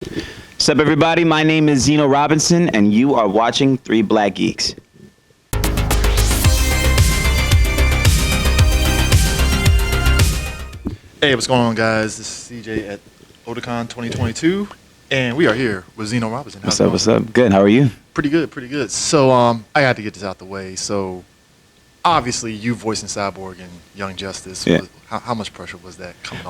What's up, everybody? My name is Zeno Robinson, and you are watching Three Black Geeks. Hey, what's going on, guys? This is CJ at Otakon 2022, and we are here with Zeno Robinson. What's up? What's up? Good. How are you? Pretty good, pretty good. So, I had to get this out the way. So, obviously, you voicing Cyborg and Young Justice. Yeah. How much pressure was that coming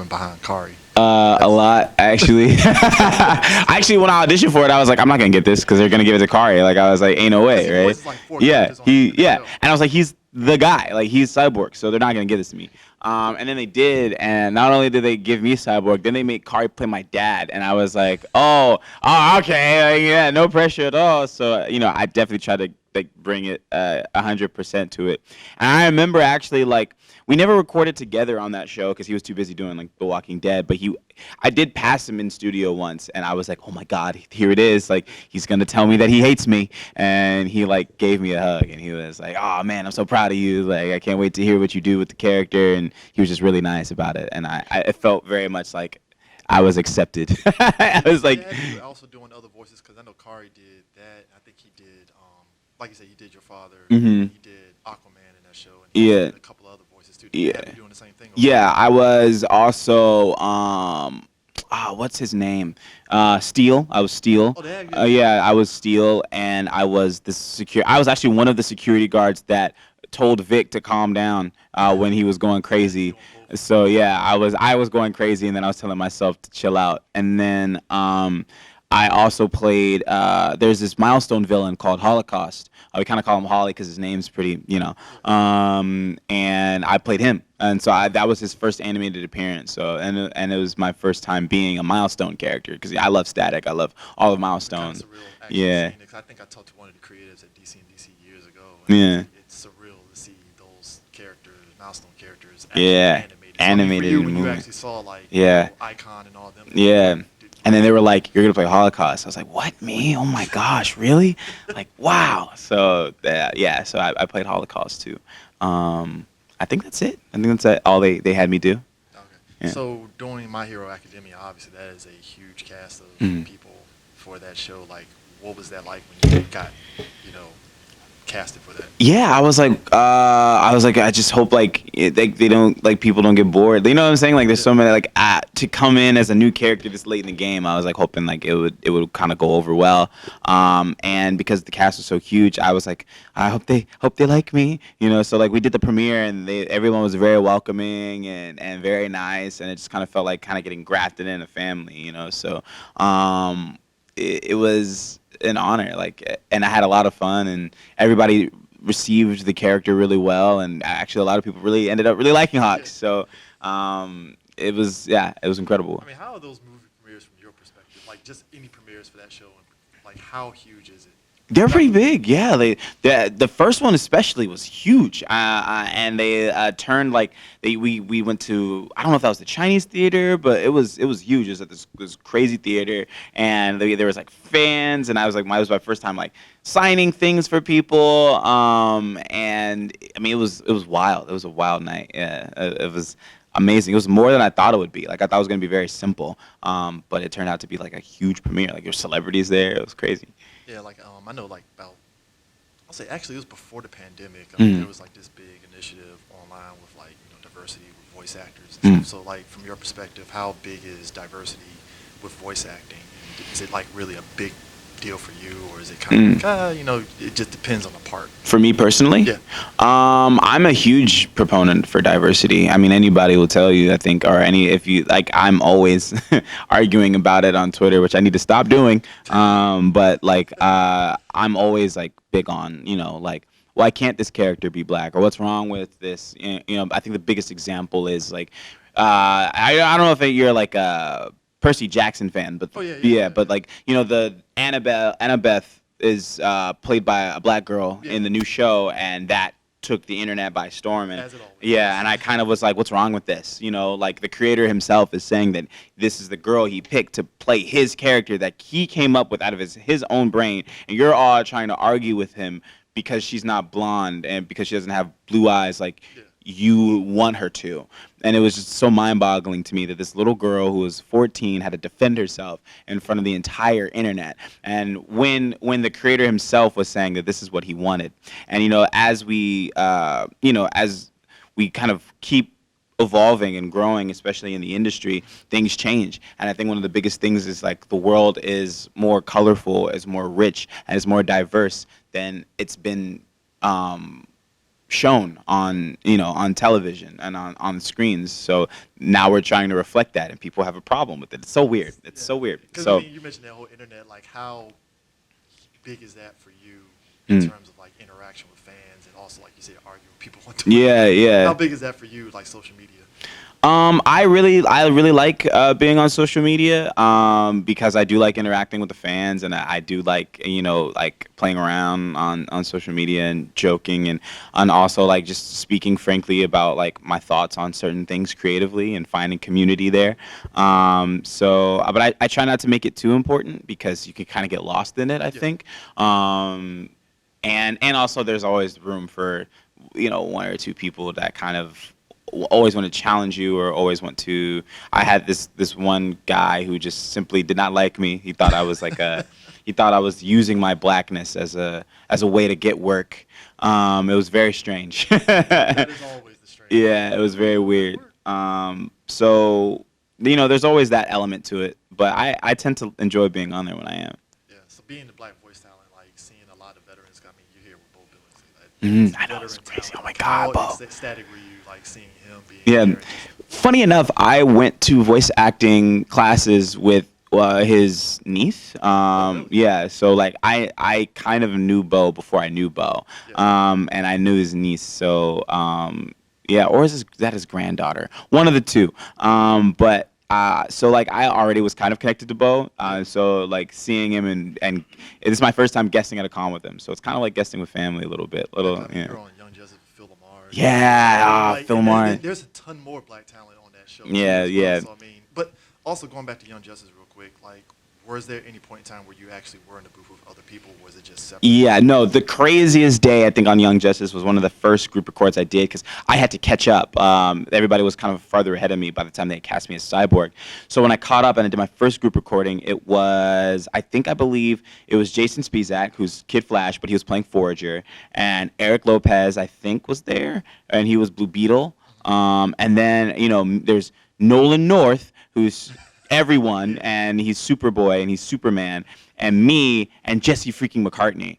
behind Kari? A lot, actually. Actually, when I auditioned for it, I was like, I'm not gonna get this because they're gonna give it to Kari. Like, I was like, ain't no way, right? Yeah, and I was like, he's the guy. Like, he's Cyborg, so they're not gonna give this to me. And then they did, and not only did they give me Cyborg, then they made Kari play my dad, and I was like, oh, okay, like, yeah, no pressure at all. So, I definitely tried to like bring it 100% to it. And I remember actually like we never recorded together on that show because he was too busy doing like The Walking Dead. But I did pass him in studio once, and I was like, oh my God, here it is. Like he's gonna tell me that he hates me, and he like gave me a hug, and he was like, oh man, I'm so proud of you. Like I can't wait to hear what you do with the character. And he was just really nice about it, and I felt very much like I was accepted. I was like, yeah, you were also doing other voices because I know Kari did that. I think he did, like you said, you did your father. Mm-hmm. He did Aquaman in that show. And he did a couple of other voices too. Did you have you doing the same thing? Yeah, I was also what's his name? Steel. I was Steel. Oh, yeah, I was Steel, and I was I was actually one of the security guards that told Vic to calm down when he was going crazy. So yeah, I was going crazy, and then I was telling myself to chill out. And then I also played. There's this milestone villain called Holocaust. We kind of call him Holly because his name's pretty, and I played him, and so that was his first animated appearance. So and it was my first time being a milestone character because I love Static. I love all of Milestone. Kind of surreal, yeah. I think I talked to one of the creatives at DC and DC years ago. Yeah. It's surreal to see those characters, milestone characters, animated. So when you actually saw like Icon and all them. Yeah. And then they were like, "You're gonna play Holocaust." I was like, "What, me? Oh my gosh, really?" Like, wow. So yeah, so I played Holocaust too. I think that's it. I think that's all they had me do. Okay. Yeah. So doing My Hero Academia, obviously that is a huge cast of people for that show. Like, what was that like when you got, casted for that? Yeah, I was like, I just hope like they don't like people don't get bored. You know what I'm saying? Like, there's so many like to come in as a new character this late in the game. I was like hoping like it would kind of go over well. And because the cast was so huge, I was like, I hope they like me. So like we did the premiere and everyone was very welcoming and very nice, and it just kind of felt like kind of getting grafted in a family. So it was an honor, and I had a lot of fun, and everybody received the character really well, and actually a lot of people really ended up really liking Hawks. So it was incredible. I mean, how are those movie premieres from your perspective? Like, just any premieres for that show, and like how huge is it? They're pretty big, yeah. The first one especially was huge, and they turned like we went to, I don't know if that was the Chinese theater, but it was huge. It was at this crazy theater, and there was like fans, and I was like, it was my first time like signing things for people, and I mean it was wild. It was a wild night. Yeah, it was amazing. It was more than I thought it would be. Like I thought it was gonna be very simple, but it turned out to be like a huge premiere. Like there's celebrities there. It was crazy. Yeah, like I know like about, I'll say actually it was before the pandemic. I mean, there was like this big initiative online with like diversity with voice actors and stuff. So like from your perspective, how big is diversity with voice acting? Is it like really a big deal for you, or is it kind of like, it just depends on the part? For me personally, yeah, I'm a huge proponent for diversity. I mean, anybody will tell you, I think, if you like, I'm always arguing about it on Twitter, which I need to stop doing. But like, I'm always like big on, like, why can't this character be black, or what's wrong with this? I think the biggest example is like, I don't know if you're like a Percy Jackson fan, but but like the Annabeth is played by a black girl in the new show, and that took the internet by storm. And and I kind of was like, what's wrong with this? Like the creator himself is saying that this is the girl he picked to play his character that he came up with out of his own brain, and you're all trying to argue with him because she's not blonde and because she doesn't have blue eyes. Like you want her to. And it was just so mind-boggling to me that this little girl who was 14 had to defend herself in front of the entire internet. And when the creator himself was saying that this is what he wanted, and as we kind of keep evolving and growing, especially in the industry, things change. And I think one of the biggest things is like the world is more colorful, is more rich, and is more diverse than it's been shown on television and on screens. So now we're trying to reflect that, and people have a problem with it. It's so weird. It's so weird. Because So you mentioned that whole internet. Like, how big is that for you in terms of like interaction with fans, and also like you said, arguing with people on Twitter? yeah. How big is that for you, like social media? I really like being on social media because I do like interacting with the fans, and I do like like playing around on social media and joking, and also like just speaking frankly about like my thoughts on certain things creatively and finding community there. But I try not to make it too important because you can kind of get lost in it, I think. And also there's always room for one or two people that kind of always want to challenge you or always want to. I had this one guy who just simply did not like me. He thought I was like he thought I was using my blackness as a way to get work. It was very strange. That is always the strange. Yeah, it was very weird. So there's always that element to it, but I tend to enjoy being on there when I am. Yeah, so being the black voice talent, like seeing a lot of veterans. I mean, you hear what Bo Billings I know, it's veteran crazy. talent. Oh my Like, God, how Bo. ecstatic were you like seeing him being Yeah. there? Funny enough, I went to voice acting classes with his niece. Really? Yeah, so like I kind of knew Bo before I knew Bo, and I knew his niece. So yeah, or is that his granddaughter? One of the two. But so like I already was kind of connected to Bo. So like seeing him and it is my first time guesting at a con with him. So it's kind of like guesting with family a little bit. I mean, you're on Young Justice with Phil Lamar. Yeah, Like, Phil and Lamar. there's a ton more black talent on that show. Yeah, too, as well. yeah. So I mean, but also going back to Young Justice real quick, like, was there any point in time where you actually were in the booth with other people? Or was it just separate? Yeah, no, the craziest day I think on Young Justice was one of the first group records I did because I had to catch up. Everybody was kind of farther ahead of me by the time they had cast me as Cyborg. So when I caught up and I did my first group recording, I believe it was Jason Spizak, who's Kid Flash, but he was playing Forager, and Eric Lopez, I think, was there, and he was Blue Beetle. And then, there's Nolan North, who's everyone, and he's Superboy and he's Superman, and me and Jesse freaking McCartney,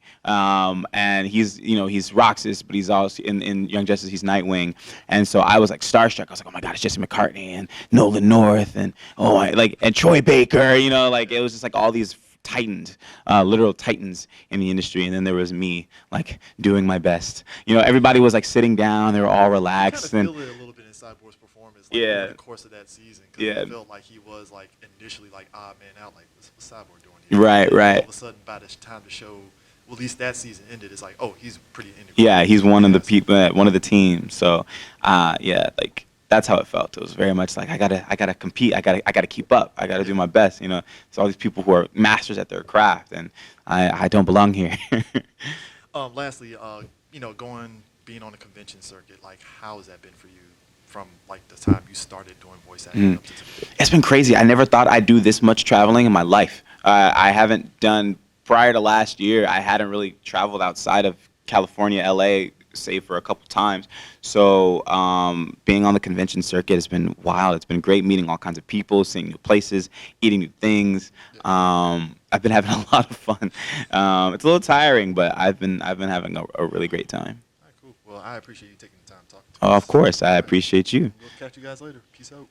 and he's Roxas, but he's also in Young Justice, he's Nightwing, and so I was like starstruck. I was like, oh my God, it's Jesse McCartney and Nolan North and and Troy Baker, like it was just like all these titans, literal titans in the industry, and then there was me like doing my best. Everybody was like sitting down, they were all relaxed, I and kind of feel it a little bit in Cyborg's performance, like, over the course of that season. Because I felt like he was like initially like odd man out, like what's Cyborg doing here? Right. All of a sudden, by the time the show, well, at least that season ended, it's like, oh, he's pretty integral. Yeah, he's one of the people, one of the team. So, yeah, like that's how it felt. It was very much like I gotta compete. I gotta keep up. I gotta do my best. It's all these people who are masters at their craft, and I don't belong here. Lastly, being on the convention circuit, like how has that been for you from like the time you started doing voice acting up to today? It's been crazy. I never thought I'd do this much traveling in my life. I haven't done, prior to last year, I hadn't really traveled outside of California, LA, save for a couple times. So being on the convention circuit has been wild. It's been great meeting all kinds of people, seeing new places, eating new things. I've been having a lot of fun. It's a little tiring, but I've been having a really great time. All right, cool. Well, I appreciate you taking the time to talk to us. Oh, of course. I appreciate you. We'll catch you guys later. Peace out.